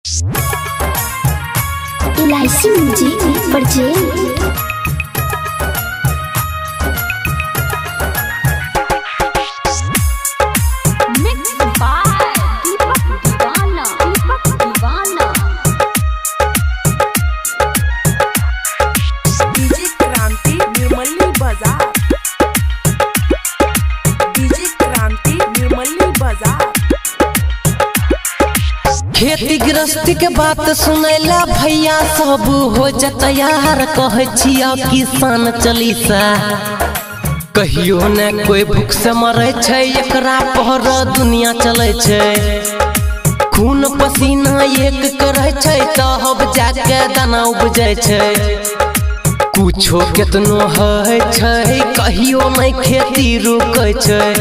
LIC music purchase खेती गृहस्थी के बात सुनैला भैया सब हो जा तैयार कहे छिया किसान चालीसा कहियो न कोई भूख से मरे छै एकरा पर दुनिया चले छै खून पसीना एक करे छै तब जाके दाना उपजे छै कुछो केतनो है छै कहियो नहीं खेती रुकै छै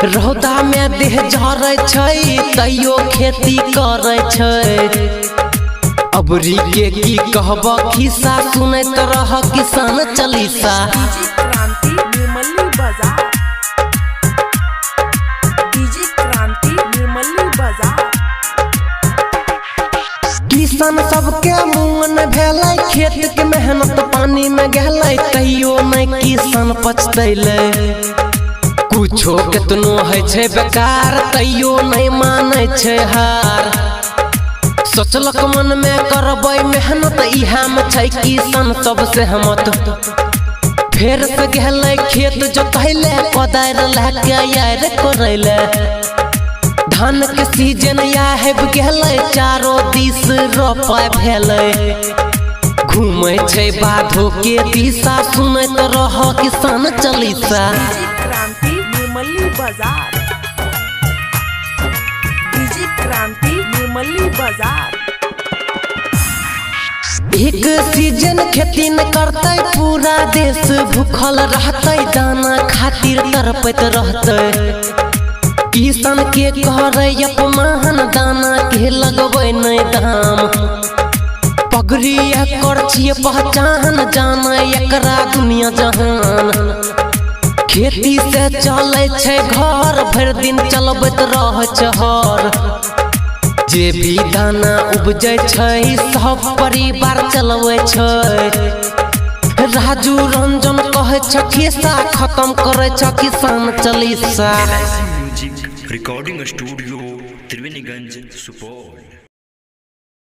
रौदा में देह झरे छै तैयो खेती करे छै अबरी के की कहब खिस्सा सुनैत रह किसान चालीसा किसान सबके मन भेलै खेत के मेहनत पानी में गहलै तैयो नहीं किसान पछतैले कुछो केतनो है छै बेकार तैयो नहीं माने छै हार सोचलक मन में करबै मेहनत इहा में छै किसान सब सहमत फेर से गेलै खेत जोतैले कोदारि लेके यार करैले धान के सीजन आबि गेलै चारो दिस रोपाय भेलै घूमै छै बाधो के दिशा सुनैत रह किसान चालीसा एक सीजन खेती न करते पूरा देश भूखल रहते दाना खातिर तरपत रहते किसान के करे अपमान दाना के लगबे नहीं दाम पगड़ी एकर छिए पहचान जाने एकरा दुनिया जहान खेती से चले छै घर भर दिन चलबैत रह चहर जे भी दाना उपजे छै सब परिवार चलबै छै राजू रंजन कहे छै खिस्सा खत्म करे छै किसान चालीसा रिकॉर्डिंग स्टूडियो त्रिवेणीगंज सुपौल।